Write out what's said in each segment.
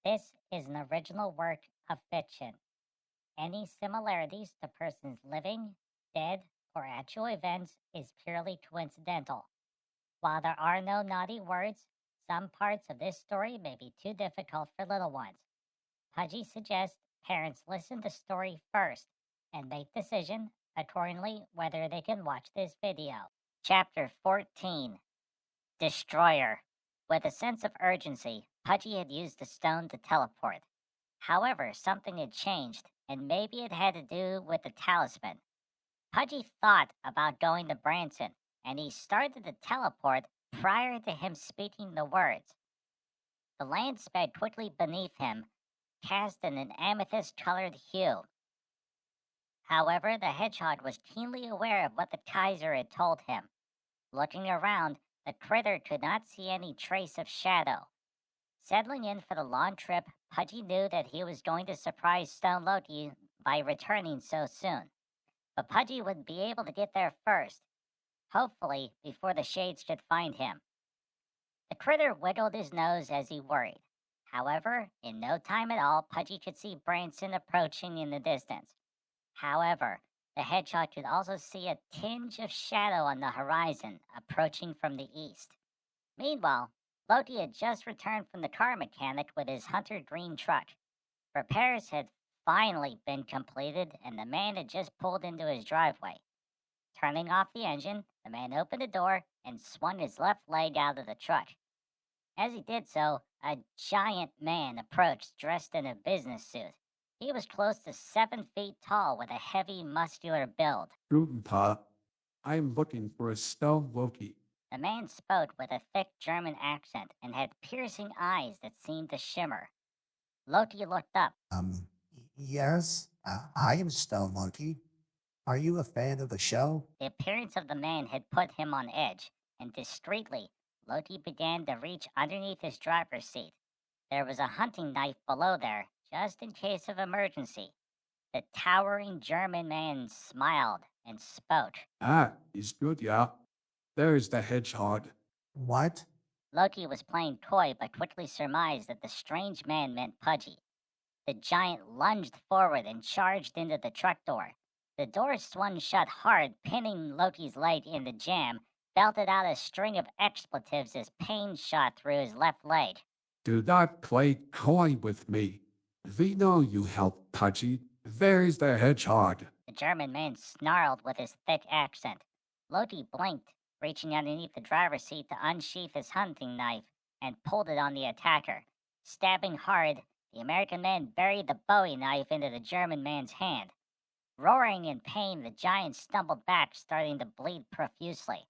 This is an original work of fiction. Any similarities to persons living, dead, or actual events is purely coincidental. While there are no naughty words, some parts of this story may be too difficult for little ones. Pudgy suggests parents listen to story first and make decision accordingly whether they can watch this video. Chapter 14, Destroyer. With a sense of urgency, Pudgy had used the stone to teleport. However, something had changed, and maybe it had to do with the talisman. Pudgy thought about going to Branson, and he started to teleport prior to him speaking the words. The land sped quickly beneath him, cast in an amethyst-colored hue. However, the hedgehog was keenly aware of what the Kaiser had told him. Looking around, the critter could not see any trace of shadow. Settling in for the long trip, Pudgy knew that he was going to surprise Stone Loki by returning so soon. But Pudgy would be able to get there first, hopefully before the shades could find him. The critter wiggled his nose as he worried. However, in no time at all, Pudgy could see Branson approaching in the distance. However, the hedgehog could also see a tinge of shadow on the horizon approaching from the east. Meanwhile, Loki had just returned from the car mechanic with his hunter green truck. Repairs had finally been completed, and the man had just pulled into his driveway. Turning off the engine, the man opened the door and swung his left leg out of the truck. As he did so, a giant man approached dressed in a business suit. He was close to 7 feet tall with a heavy, muscular build. Guten Tag. I'm looking for a Stone Loki. The man spoke with a thick German accent and had piercing eyes that seemed to shimmer. Loki looked up. Yes, I am Stone Loki. Are you a fan of the show? The appearance of the man had put him on edge, and discreetly, Loki began to reach underneath his driver's seat. There was a hunting knife below there, just in case of emergency. The towering German man smiled and spoke. Ah, is good, yeah. There's the hedgehog. What? Loki was playing coy but quickly surmised that the strange man meant Pudgy. The giant lunged forward and charged into the truck door. The door swung shut hard, pinning Loki's leg in the jam, belted out a string of expletives as pain shot through his left leg. Do not play coy with me. We know you helped Pudgy. There's the hedgehog. The German man snarled with his thick accent. Loki blinked, reaching underneath the driver's seat to unsheath his hunting knife, and pulled it on the attacker. Stabbing hard, the American man buried the Bowie knife into the German man's hand. Roaring in pain, the giant stumbled back, starting to bleed profusely.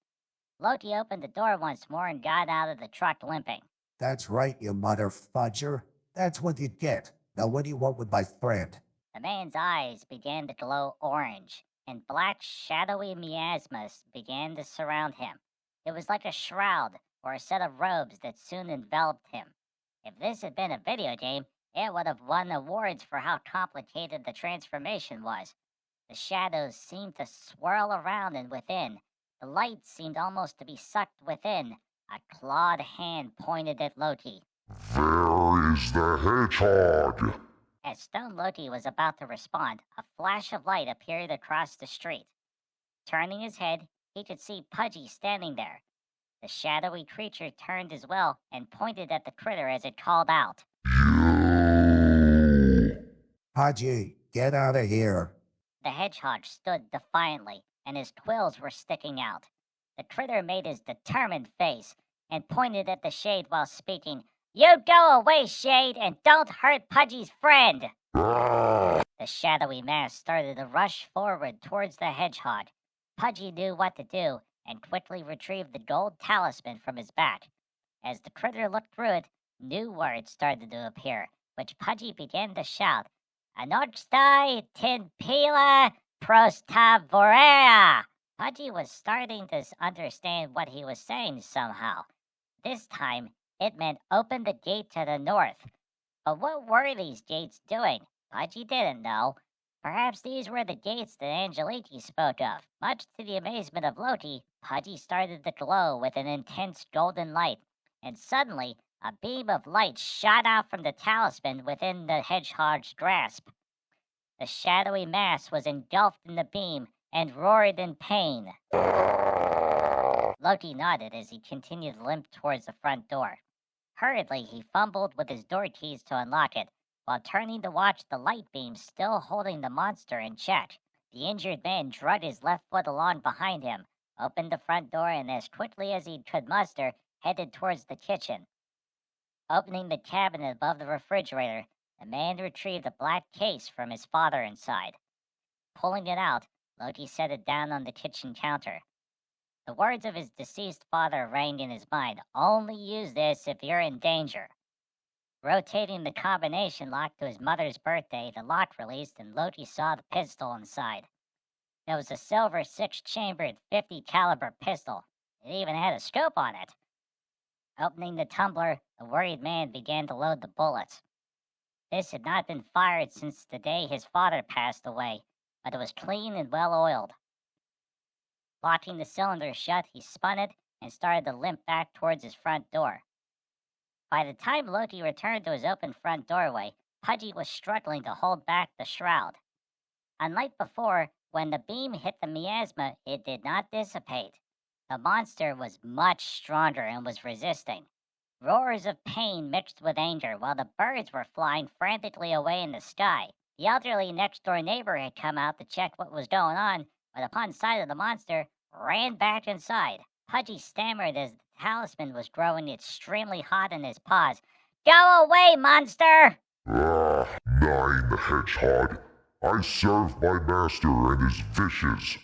Loki opened the door once more and got out of the truck limping. That's right, you mother fudger. That's what you get. Now what do you want with my friend? The man's eyes began to glow orange, and black shadowy miasmas began to surround him. It was like a shroud or a set of robes that soon enveloped him. If this had been a video game, it would have won awards for how complicated the transformation was. The shadows seemed to swirl around and within. The light seemed almost to be sucked within. A clawed hand pointed at Loki. There is the hedgehog. As Stone Loki was about to respond, a flash of light appeared across the street. Turning his head, he could see Pudgy standing there. The shadowy creature turned as well and pointed at the critter as it called out. Pudgy, get out of here. The hedgehog stood defiantly, and his quills were sticking out. The critter made his determined face and pointed at the shade while speaking. You go away, Shade, and don't hurt Pudgy's friend! The shadowy mass started to rush forward towards the hedgehog. Pudgy knew what to do and quickly retrieved the gold talisman from his back. As the critter looked through it, new words started to appear, which Pudgy began to shout. Anoxtai tinpila prostavorea! Pudgy was starting to understand what he was saying somehow. This time, it meant open the gate to the north. But what were these gates doing? Pudgy didn't know. Perhaps these were the gates that Angeliki spoke of. Much to the amazement of Loki, Pudgy started to glow with an intense golden light, and suddenly A beam of light shot out from the talisman within the hedgehog's grasp. The shadowy mass was engulfed in the beam and roared in pain. Loki nodded as he continued to limp towards the front door. Hurriedly, he fumbled with his door keys to unlock it, while turning to watch the light beam still holding the monster in check. The injured man dragged his left foot along behind him, opened the front door, and as quickly as he could muster, headed towards the kitchen. Opening the cabinet above the refrigerator, the man retrieved a black case from his father inside. Pulling it out, Loki set it down on the kitchen counter. The words of his deceased father rang in his mind, "Only use this if you're in danger." Rotating the combination lock to his mother's birthday, the lock released and Loki saw the pistol inside. It was a silver 6-chambered 50 caliber pistol. It even had a scope on it. Opening the tumbler, the worried man began to load the bullets. This had not been fired since the day his father passed away, but it was clean and well oiled. Locking the cylinder shut, he spun it and started to limp back towards his front door. By the time Loki returned to his open front doorway, Pudgy was struggling to hold back the shroud. Unlike before, when the beam hit the miasma, it did not dissipate. The monster was much stronger and was resisting. Roars of pain mixed with anger while the birds were flying frantically away in the sky. The elderly next-door neighbor had come out to check what was going on, but upon sight of the monster, ran back inside. Pudgy stammered as the talisman was growing extremely hot in his paws. "Go away, monster!" Nine, Hedgehog. I serve my master and his wishes.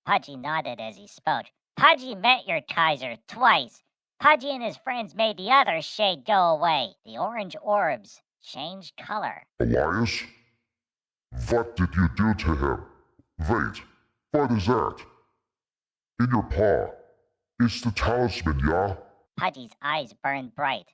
Pudgy nodded as he spoke. Pudgy met your Kaiser twice. Pudgy and his friends made the other shade go away. The orange orbs changed color. Elias? What did you do to him? Wait, what is that? In your paw. It's the talisman, yeah? Pudgy's eyes burned bright.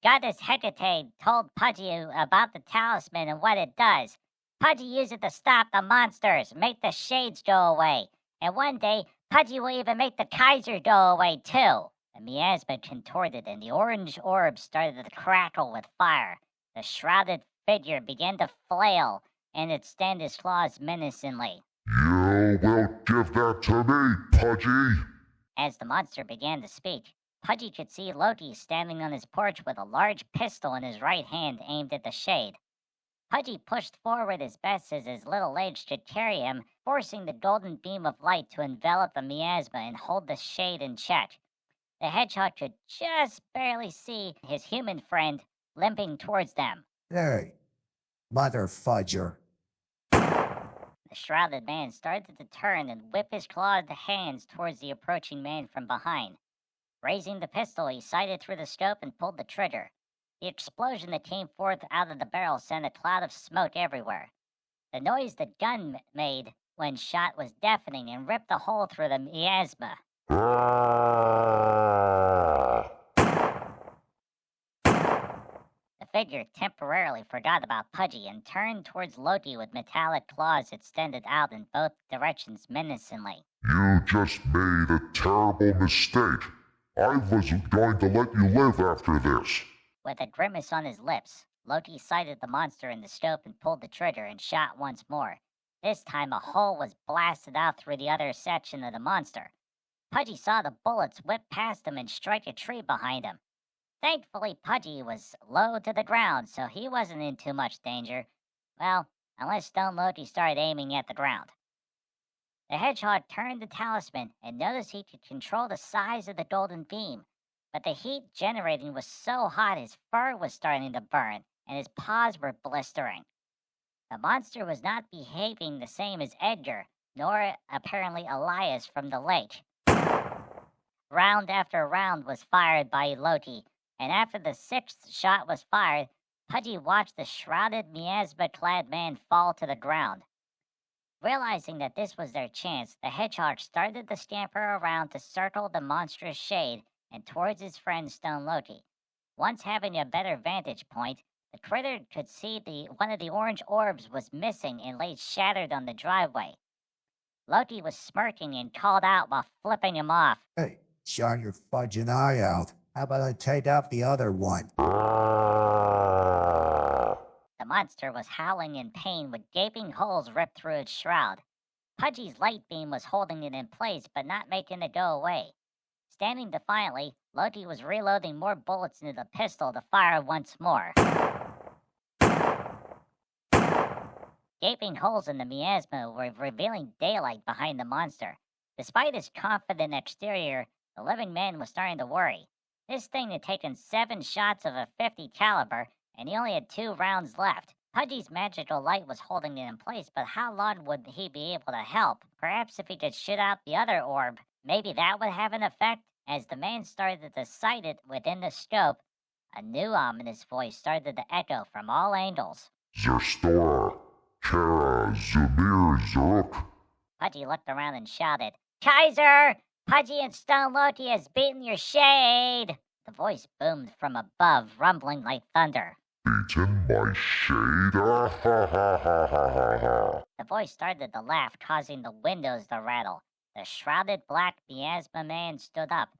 Goddess Hecate told Pudgy about the talisman and what it does. Pudgy used it to stop the monsters, make the shades go away. And one day, Pudgy will even make the Kaiser go away, too. The miasma contorted and the orange orb started to crackle with fire. The shrouded figure began to flail and extend his claws menacingly. You will give that to me, Pudgy. As the monster began to speak, Pudgy could see Loki standing on his porch with a large pistol in his right hand aimed at the shade. Pudgy pushed forward as best as his little legs could carry him, forcing the golden beam of light to envelop the miasma and hold the shade in check. The hedgehog could just barely see his human friend limping towards them. Hey, mother fudger. The shrouded man started to turn and whip his clawed hands towards the approaching man from behind. Raising the pistol, he sighted through the scope and pulled the trigger. The explosion that came forth out of the barrel sent a cloud of smoke everywhere. The noise the gun made when shot was deafening and ripped a hole through the miasma. The figure temporarily forgot about Pudgy and turned towards Loki with metallic claws extended out in both directions menacingly. You just made a terrible mistake. I wasn't going to let you live after this. With a grimace on his lips, Loki sighted the monster in the scope and pulled the trigger and shot once more. This time a hole was blasted out through the other section of the monster. Pudgy saw the bullets whip past him and strike a tree behind him. Thankfully, Pudgy was low to the ground, so he wasn't in too much danger. Well, unless Stone Loki started aiming at the ground. The hedgehog turned the talisman and noticed he could control the size of the golden beam, but the heat generating was so hot his fur was starting to burn and his paws were blistering. The monster was not behaving the same as Edgar, nor apparently Elias from the lake. Round after round was fired by Loki, and after the 6th shot was fired, Pudgy watched the shrouded miasma-clad man fall to the ground. Realizing that this was their chance, the hedgehog started to scamper around to circle the monstrous shade and towards his friend Stone Loki. Once having a better vantage point, the critter could see one of the orange orbs was missing and lay shattered on the driveway. Loki was smirking and called out while flipping him off. Hey, shine your fudging eye out. How about I take out the other one? The monster was howling in pain with gaping holes ripped through its shroud. Pudgy's light beam was holding it in place but not making it go away. Standing defiantly, Loki was reloading more bullets into the pistol to fire once more. Gaping holes in the miasma were revealing daylight behind the monster. Despite his confident exterior, the living man was starting to worry. This thing had taken 7 shots of a .50 caliber, and he only had 2 rounds left. Pudgy's magical light was holding it in place, but how long would he be able to help? Perhaps if he could shoot out the other orb, maybe that would have an effect? As the man started to sight it within the scope, a new ominous voice started to echo from all angles. Zerstora, Kara, Zumir, Zuruk. Pudgy looked around and shouted, Kaiser! Pudgy and Stone Loki has beaten your shade! The voice boomed from above, rumbling like thunder. Beaten my shade? Ah, ha, ha, ha, ha, ha, ha. The voice started to laugh, causing the windows to rattle. The shrouded black miasma man stood up,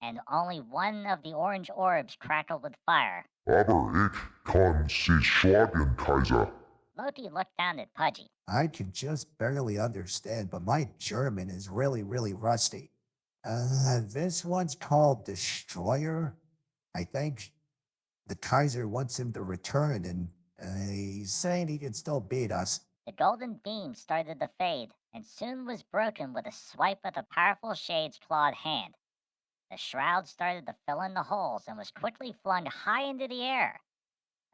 and only one of the orange orbs crackled with fire. Aber ich kann sie schlagen, Kaiser. Loki looked down at Pudgy. I can just barely understand, but my German is really rusty. This one's called Destroyer, I think. The Kaiser wants him to return, and he's saying he can still beat us. The golden beam started to fade, and soon was broken with a swipe of the powerful shade's clawed hand. The shroud started to fill in the holes and was quickly flung high into the air.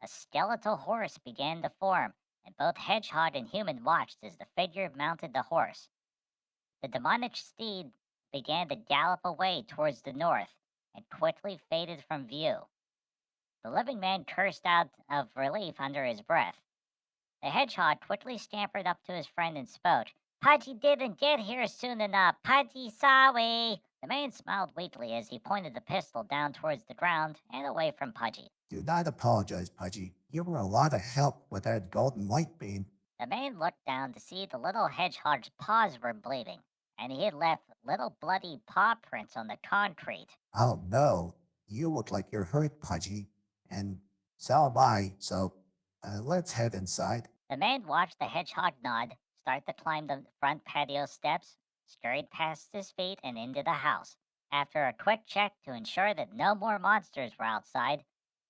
A skeletal horse began to form, and both hedgehog and human watched as the figure mounted the horse. The demonic steed began to gallop away towards the north, and quickly faded from view. The living man cursed out of relief under his breath. The hedgehog quickly scampered up to his friend and spoke. Pudgy didn't get here soon enough. Pudgy, sorry. The man smiled weakly as he pointed the pistol down towards the ground and away from Pudgy. Do not apologize, Pudgy. You were a lot of help with that golden light beam. The man looked down to see the little hedgehog's paws were bleeding, and he had left little bloody paw prints on the concrete. Oh no, you look like you're hurt, Pudgy. And so am I, so let's head inside. The man watched the hedgehog nod, start to climb the front patio steps, scurried past his feet and into the house. After a quick check to ensure that no more monsters were outside,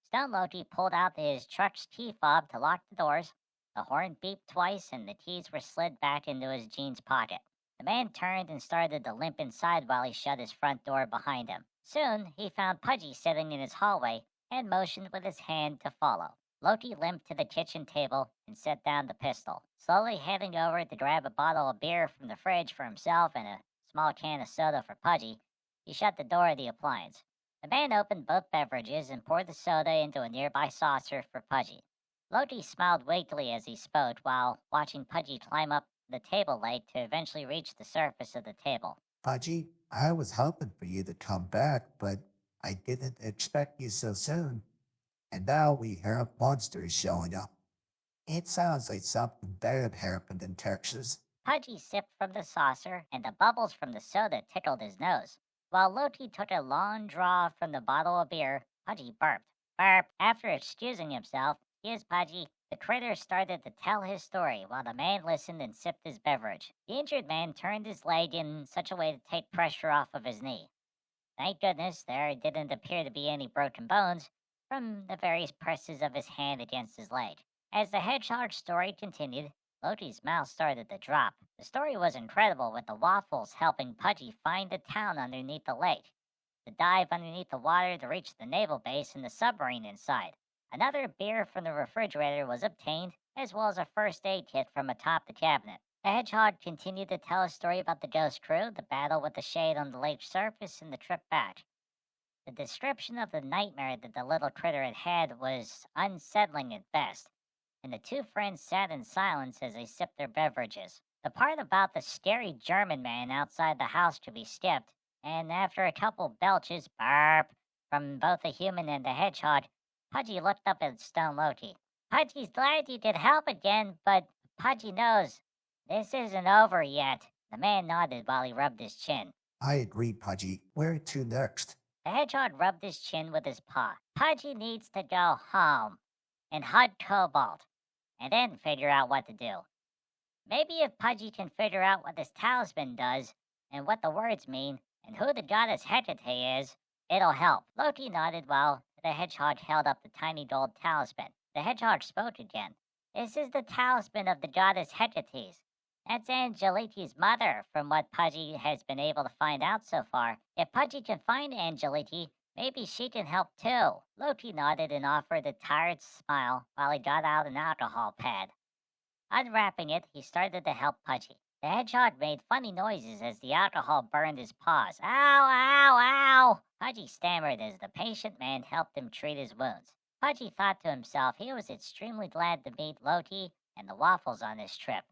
Stone Loki pulled out his truck's key fob to lock the doors. The horn beeped twice and the keys were slid back into his jeans pocket. The man turned and started to limp inside while he shut his front door behind him. Soon, he found Pudgy sitting in his hallway and motioned with his hand to follow. Loki limped to the kitchen table and set down the pistol, slowly heading over to grab a bottle of beer from the fridge for himself and a small can of soda for Pudgy. He shut the door of the appliance. The man opened both beverages and poured the soda into a nearby saucer for Pudgy. Loki smiled weakly as he spoke while watching Pudgy climb up the table leg to eventually reach the surface of the table. Pudgy, I was hoping for you to come back, but I didn't expect you so soon. And now we hear monsters showing up. It sounds like something bad happened in Texas. Pudgy sipped from the saucer, and the bubbles from the soda tickled his nose. While Loki took a long draw from the bottle of beer, Pudgy burped. Burp. After excusing himself, "Excuse Pudgy," the critter started to tell his story while the man listened and sipped his beverage. The injured man turned his leg in such a way to take pressure off of his knee. Thank goodness there didn't appear to be any broken bones from the various presses of his hand against his leg. As the hedgehog's story continued, Loki's mouth started to drop. The story was incredible, with the waffles helping Pudgy find the town underneath the lake, the dive underneath the water to reach the naval base and the submarine inside. Another beer from the refrigerator was obtained, as well as a first aid kit from atop the cabinet. The hedgehog continued to tell a story about the ghost crew, the battle with the shade on the lake's surface, and the trip back. The description of the nightmare that the little critter had had was unsettling at best, and the two friends sat in silence as they sipped their beverages. The part about the scary German man outside the house could be skipped, and after a couple belches, barp, from both the human and the hedgehog, Pudgy looked up at Stone Loki. Pudgy's glad you could help again, but Pudgy knows this isn't over yet. The man nodded while he rubbed his chin. I agree, Pudgy. Where to next? The hedgehog rubbed his chin with his paw. Pudgy needs to go home and hug Cobalt, and then figure out what to do. Maybe if Pudgy can figure out what this talisman does, and what the words mean, and who the goddess Hecate is, it'll help. Loki nodded while the hedgehog held up the tiny gold talisman. The hedgehog spoke again. This is the talisman of the goddess Hecate. That's Angelike's mother, from what Pudgy has been able to find out so far. If Pudgy can find Angelike, maybe she can help too. Loki nodded and offered a tired smile while he got out an alcohol pad. Unwrapping it, he started to help Pudgy. The hedgehog made funny noises as the alcohol burned his paws. Ow, ow, ow! Pudgy stammered as the patient man helped him treat his wounds. Pudgy thought to himself he was extremely glad to meet Loki and the waffles on this trip.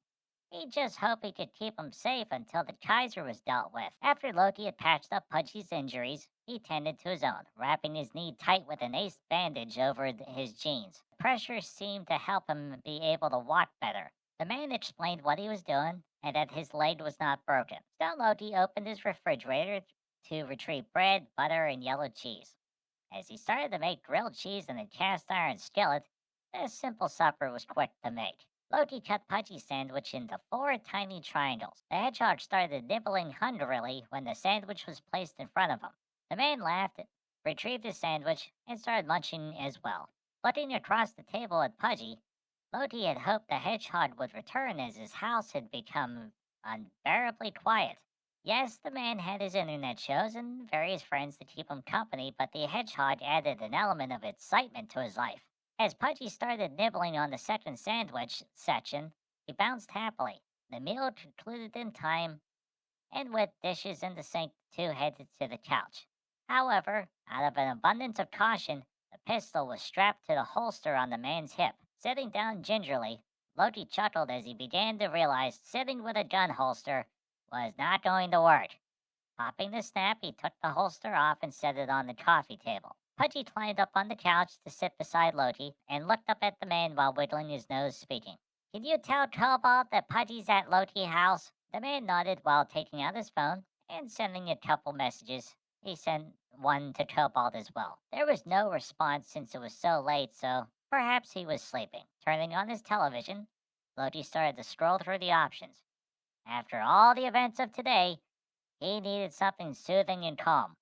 He just hoped he could keep him safe until the Kaiser was dealt with. After Loki had patched up Pudgy's injuries, he tended to his own, wrapping his knee tight with an ace bandage over his jeans. The pressure seemed to help him be able to walk better. The man explained what he was doing and that his leg was not broken. Stone Loki opened his refrigerator to retrieve bread, butter, and yellow cheese. As he started to make grilled cheese in a cast iron skillet, this simple supper was quick to make. Loki cut Pudgy's sandwich into 4 tiny triangles. The hedgehog started nibbling hungrily when the sandwich was placed in front of him. The man laughed, retrieved his sandwich, and started munching as well. Looking across the table at Pudgy, Loki had hoped the hedgehog would return as his house had become unbearably quiet. Yes, the man had his internet shows and various friends to keep him company, but the hedgehog added an element of excitement to his life. As Pudgy started nibbling on the second sandwich section, he bounced happily. The meal concluded in time, and with dishes in the sink, the two headed to the couch. However, out of an abundance of caution, the pistol was strapped to the holster on the man's hip. Sitting down gingerly, Loki chuckled as he began to realize sitting with a gun holster was not going to work. Popping the snap, he took the holster off and set it on the coffee table. Pudgy climbed up on the couch to sit beside Loki and looked up at the man while wiggling his nose, speaking. Can you tell Cobalt that Pudgy's at Loki's house? The man nodded while taking out his phone and sending a couple messages. He sent one to Cobalt as well. There was no response since it was so late, so perhaps he was sleeping. Turning on his television, Loki started to scroll through the options. After all the events of today, he needed something soothing and calm.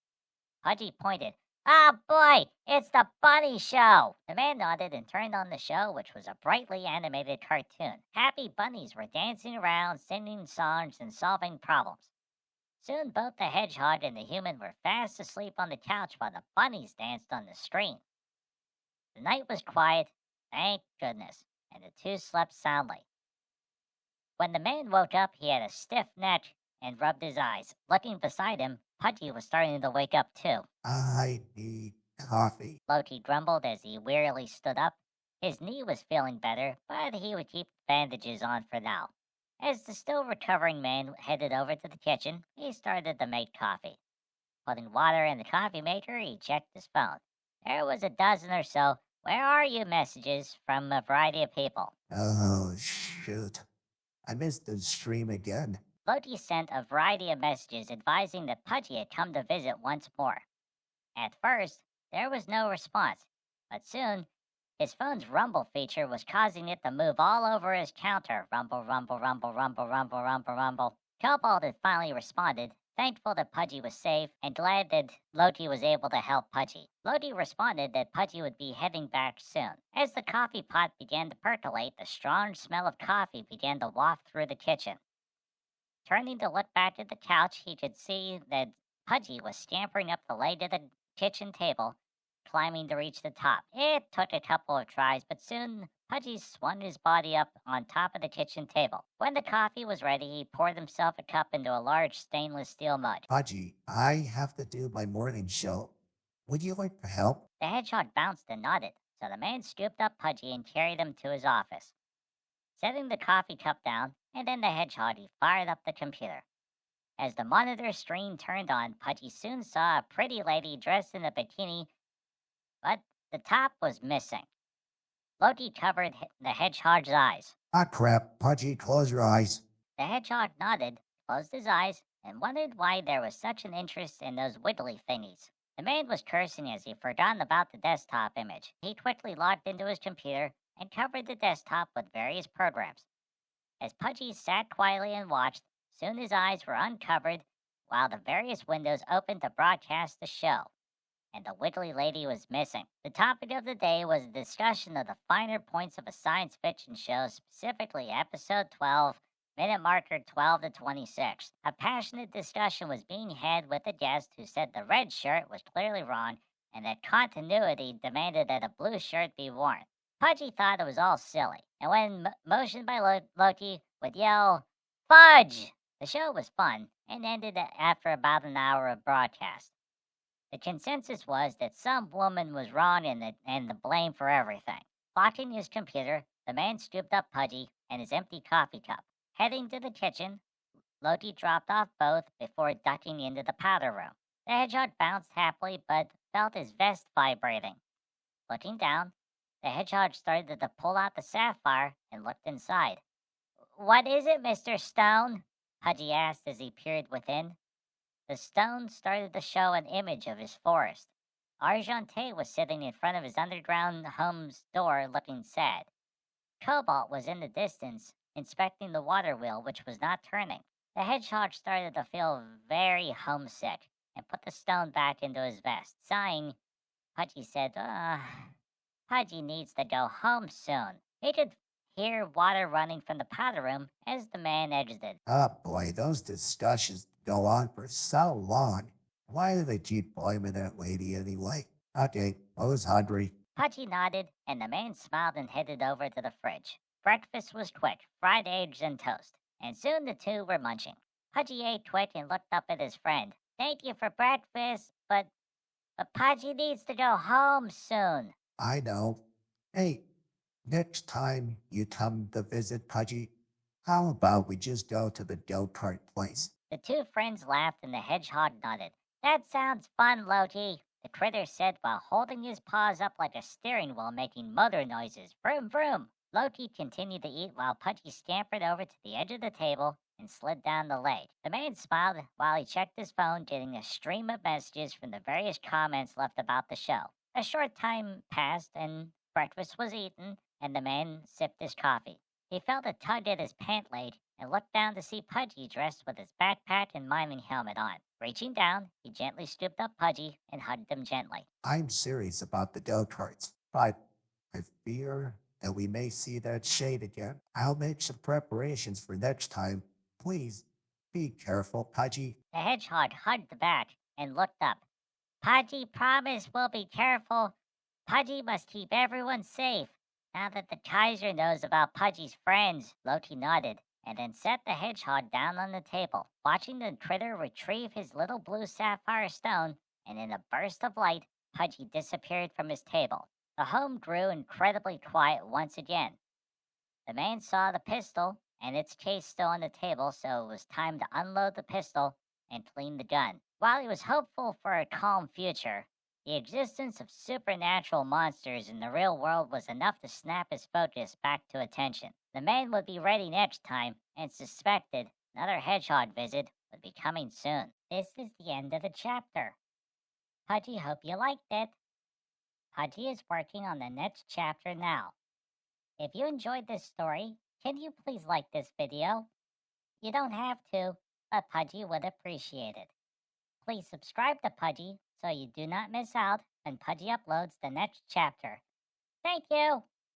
Pudgy pointed. Oh boy, it's the Bunny Show! The man nodded and turned on the show, which was a brightly animated cartoon. Happy bunnies were dancing around, singing songs, and solving problems. Soon both the hedgehog and the human were fast asleep on the couch while the bunnies danced on the screen. The night was quiet, thank goodness, and the two slept soundly. When the man woke up, he had a stiff neck and rubbed his eyes. Looking beside him, Pudgy was starting to wake up too. I need coffee. Loki grumbled as he wearily stood up. His knee was feeling better, but he would keep bandages on for now. As the still recovering man headed over to the kitchen, he started to make coffee. Putting water in the coffee maker, he checked his phone. There was a dozen or so "Where are you?" messages from a variety of people. Oh, shoot. I missed the stream again. Loki sent a variety of messages advising that Pudgy had come to visit once more. At first, there was no response, but soon, his phone's rumble feature was causing it to move all over his counter. Rumble, rumble, rumble, rumble, rumble, rumble, rumble. Cobalt had finally responded, thankful that Pudgy was safe and glad that Loki was able to help Pudgy. Loki responded that Pudgy would be heading back soon. As the coffee pot began to percolate, the strong smell of coffee began to waft through the kitchen. Turning to look back at the couch, he could see that Pudgy was scampering up the leg of the kitchen table, climbing to reach the top. It took a couple of tries, but soon Pudgy swung his body up on top of the kitchen table. When the coffee was ready, he poured himself a cup into a large stainless steel mug. Pudgy, I have to do my morning show. Would you like to help? The hedgehog bounced and nodded, so the man scooped up Pudgy and carried him to his office. Setting the coffee cup down, and then the hedgehog, he fired up the computer. As the monitor screen turned on, Pudgy soon saw a pretty lady dressed in a bikini, but the top was missing. Loki covered the hedgehog's eyes. Ah, crap. Pudgy, close your eyes. The hedgehog nodded, closed his eyes, and wondered why there was such an interest in those wiggly thingies. The man was cursing as he forgot about the desktop image. He quickly logged into his computer and covered the desktop with various programs. As Pudgy sat quietly and watched, soon his eyes were uncovered while the various windows opened to broadcast the show, and the Wiggly Lady was missing. The topic of the day was a discussion of the finer points of a science fiction show, specifically episode 12, minute marker 12 to 26. A passionate discussion was being had with a guest who said the red shirt was clearly wrong and that continuity demanded that a blue shirt be worn. Pudgy thought it was all silly, and when motioned by Loki, would yell, "Fudge!" The show was fun and ended after about an hour of broadcast. The consensus was that some woman was wrong and the blame for everything. Locking his computer, the man scooped up Pudgy and his empty coffee cup. Heading to the kitchen, Loki dropped off both before ducking into the powder room. The hedgehog bounced happily but felt his vest vibrating. Looking down, the hedgehog started to pull out the sapphire and looked inside. "What is it, Mr. Stone?" Pudgy asked as he peered within. The stone started to show an image of his forest. Argente was sitting in front of his underground home's door looking sad. COBALT was in the distance, inspecting the water wheel, which was not turning. The hedgehog started to feel very homesick and put the stone back into his vest. Sighing, Pudgy said, Pudgy needs to go home soon. He could hear water running from the powder room as the man exited. Oh boy, those discussions go on for so long. Why do they keep blaming that lady anyway? Okay, I was hungry. Pudgy nodded, and the man smiled and headed over to the fridge. Breakfast was quick, fried eggs and toast, and soon the two were munching. Pudgy ate quick and looked up at his friend. "Thank you for breakfast, but Pudgy needs to go home soon." I know. Hey, next time you come to visit Pudgy, how about we just go to the go-kart place? The two friends laughed and the hedgehog nodded. "That sounds fun, Loki," the critter said while holding his paws up like a steering wheel making motor noises. Vroom vroom. Loki continued to eat while Pudgy scampered over to the edge of the table and slid down the leg. The man smiled while he checked his phone, getting a stream of messages from the various comments left about the show. A short time passed and breakfast was eaten, and the man sipped his coffee. He felt a tug at his pant leg and looked down to see Pudgy dressed with his backpack and mining helmet on. Reaching down, he gently scooped up Pudgy and hugged him gently. I'm serious about the go-karts, but I fear that we may see that shade again. I'll make some preparations for next time. Please, be careful, Pudgy. The hedgehog hugged back and looked up. "Pudgy promised we'll be careful. Pudgy must keep everyone safe. Now that the Kaiser knows about Pudgy's friends," Loki nodded, and then set the hedgehog down on the table, watching the critter retrieve his little blue sapphire stone, and in a burst of light, Pudgy disappeared from his table. The home grew incredibly quiet once again. The man saw the pistol and its case still on the table, so it was time to unload the pistol and clean the gun. While he was hopeful for a calm future, the existence of supernatural monsters in the real world was enough to snap his focus back to attention. The man would be ready next time and suspected another hedgehog visit would be coming soon. This is the end of the chapter. Pudgy, hope you liked it. Pudgy is working on the next chapter now. If you enjoyed this story, can you please like this video? You don't have to, but Pudgy would appreciate it. Please subscribe to Pudgy so you do not miss out when Pudgy uploads the next chapter. Thank you!